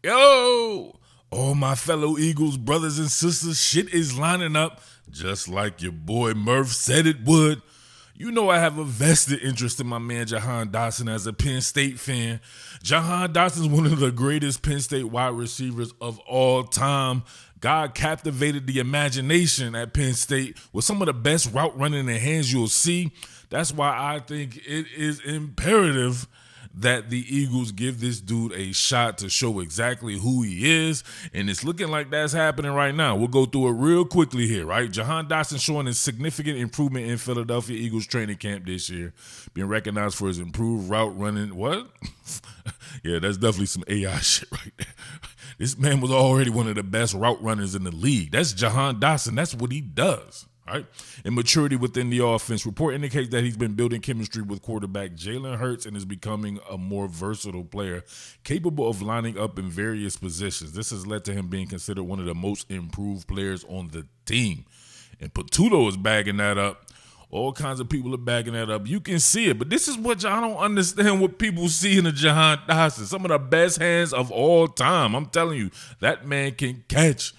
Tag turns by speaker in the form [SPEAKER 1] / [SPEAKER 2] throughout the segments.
[SPEAKER 1] Yo, all my fellow Eagles, brothers and sisters, shit is lining up just like your boy Murf said it would. You know I have a vested interest in my man Jahan Dotson as a Penn State fan. Jahan Dotson is one of the greatest Penn State wide receivers of all time. God captivated the imagination at Penn State with some of the best route running in the hands you'll see. That's why I think it is imperative that the Eagles give this dude a shot to show exactly who he is, and it's looking like that's happening right now. We'll go through it real quickly here, right? Jahan Dotson showing a significant improvement in Philadelphia Eagles training camp this year, being recognized for his improved route running. What? Yeah, that's definitely some AI shit right there. This man was already one of the best route runners in the league. That's Jahan Dotson. That's what he does. Right? And maturity within the offense. Report indicates that he's been building chemistry with quarterback Jalen Hurts and is becoming a more versatile player, capable of lining up in various positions. This has led to him being considered one of the most improved players on the team. And Patuto is bagging that up. All kinds of people are bagging that up. You can see it, but this is what I don't understand what people see in the Jahan Dotson. Some of the best hands of all time. I'm telling you, that man can catch.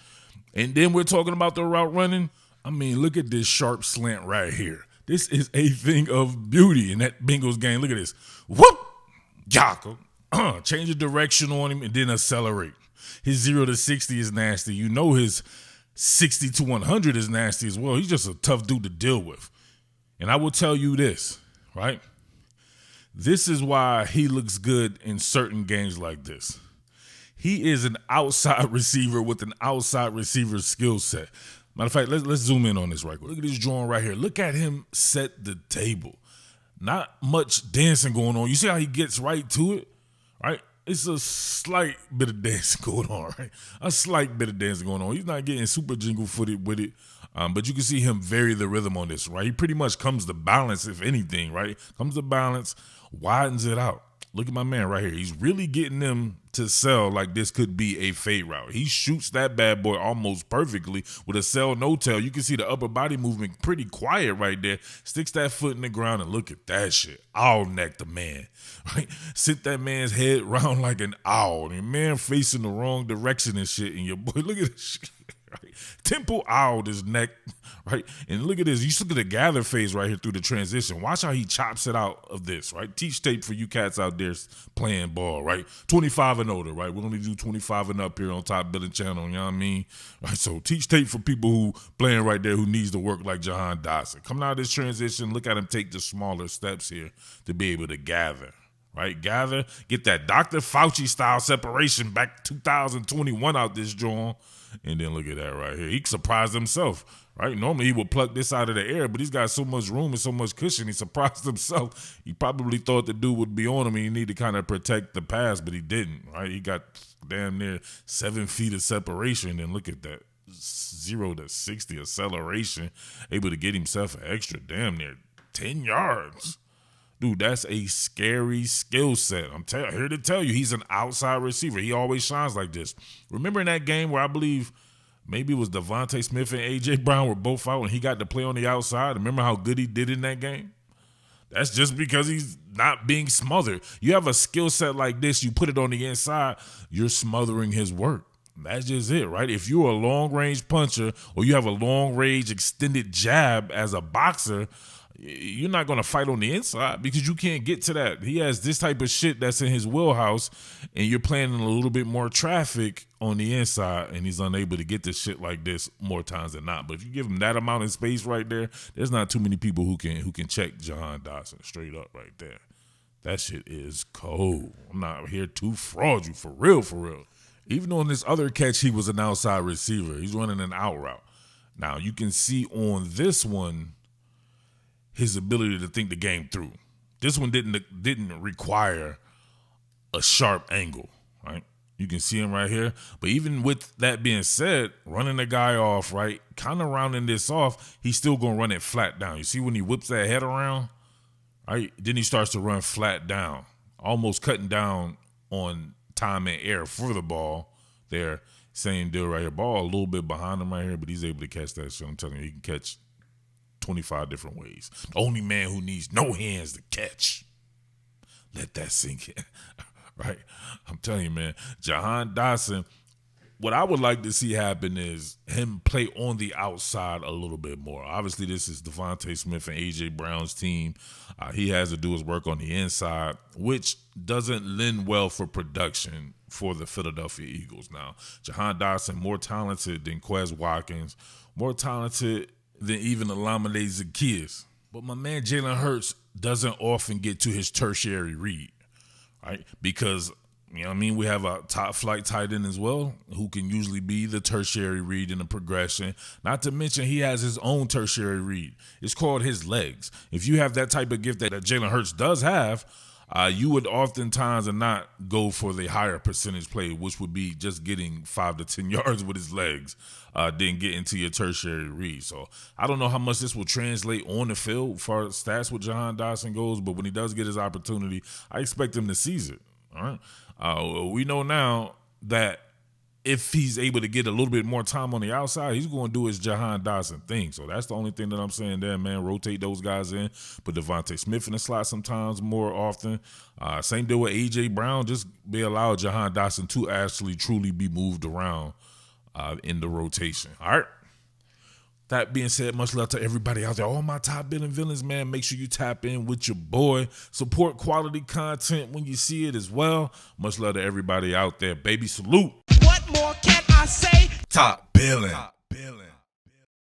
[SPEAKER 1] And then we're talking about the route running. I mean, look at this sharp slant right here. This is a thing of beauty in that Bengals game. Look at this. Whoop! Jocko. Change the direction on him and then accelerate. His 0 to 60 is nasty. You know his 60 to 100 is nasty as well. He's just a tough dude to deal with. And I will tell you this, right? This is why he looks good in certain games like this. He is an outside receiver with an outside receiver skill set. Matter of fact, let's zoom in on this right quick. Look at this drawing right here. Look at him set the table. Not much dancing going on. You see how he gets right to it, right? It's a slight bit of dancing going on, right? A slight bit of dancing going on. He's not getting super jingle-footed with it, but you can see him vary the rhythm on this, right? He pretty much comes to balance, if anything, right? Comes to balance, widens it out. Look at my man right here. He's really getting them to sell like this could be a fade route. He shoots that bad boy almost perfectly with a sell no tell. You can see the upper body movement pretty quiet right there. Sticks that foot in the ground and look at that shit. Owl neck the man, right? Sit that man's head round like an owl. The man facing the wrong direction and shit. And your boy, look at this shit. Right? Temple owled his neck, right? And look at this. You look at the gather phase right here through the transition. Watch how he chops it out of this, right? Teach tape for you cats out there playing ball, right? 25 and older, right? We only do 25 and up here on Top Billin channel, you know what I mean? Right, so teach tape for people who playing right there who needs to work like Jahan Dotson. Coming out of this transition, look at him take the smaller steps here to be able to gather. Right, gather, get that Dr. Fauci style separation back 2021 out this joint. And then look at that right here. He surprised himself, right? Normally he would pluck this out of the air, but he's got so much room and so much cushion. He surprised himself. He probably thought the dude would be on him and he needed to kind of protect the pass, but he didn't, right? He got damn near 7 feet of separation. And look at that 0 to 60 acceleration, able to get himself an extra damn near 10 yards. Dude, that's a scary skill set. I'm here to tell you, he's an outside receiver. He always shines like this. Remember in that game where I believe maybe it was Devontae Smith and A.J. Brown were both out and he got to play on the outside? Remember how good he did in that game? That's just because he's not being smothered. You have a skill set like this, you put it on the inside, you're smothering his work. That's just it, right? If you're a long-range puncher or you have a long-range extended jab as a boxer, you're not going to fight on the inside because you can't get to that. He has this type of shit that's in his wheelhouse, and you're playing in a little bit more traffic on the inside, and he's unable to get to shit like this more times than not. But if you give him that amount of space right there, there's not too many people who can check Jahan Dotson straight up right there. That shit is cold. I'm not here to fraud you, for real, for real. Even on this other catch, he was an outside receiver. He's running an out route. Now, you can see on this one, his ability to think the game through. This one didn't require a sharp angle, right? You can see him right here. But even with that being said, running the guy off, right, kind of rounding this off, he's still going to run it flat down. You see when he whips that head around, right? Then he starts to run flat down, almost cutting down on time and air for the ball there. Same deal right here. Ball a little bit behind him right here, but he's able to catch that shit. I'm telling you, he can catch 25 different ways. The only man who needs no hands to catch. Let that sink in. right? I'm telling you, man, Jahan Dotson, what I would like to see happen is him play on the outside a little bit more. Obviously, this is Devontae Smith and A.J. Brown's team. He has to do his work on the inside, which doesn't lend well for production for the Philadelphia Eagles. Now, Jahan Dotson, more talented than Quez Watkins, more talented than even Olamide Zaccheaus. But my man Jalen Hurts doesn't often get to his tertiary read, right? Because you know what I mean? We have a top flight tight end as well who can usually be the tertiary read in the progression. Not to mention he has his own tertiary read. It's called his legs. If you have that type of gift that Jalen Hurts does have, you would oftentimes not go for the higher percentage play, which would be just getting 5 to 10 yards with his legs, then get into your tertiary read. So I don't know how much this will translate on the field as far as stats with Jahan Dotson goes, but when he does get his opportunity, I expect him to seize it. All right. We know now that if he's able to get a little bit more time on the outside, he's going to do his Jahan Dotson thing. So that's the only thing that I'm saying there, man. Rotate those guys in. Put Devontae Smith in the slot sometimes more often. Same deal with A.J. Brown. Just be allowed Jahan Dotson to actually truly be moved around in the rotation. All right. That being said, much love to everybody out there. All my top Billin villains, man, make sure you tap in with your boy. Support quality content when you see it as well. Much love to everybody out there. Baby, salute.
[SPEAKER 2] What more can I say?
[SPEAKER 1] Top Billin.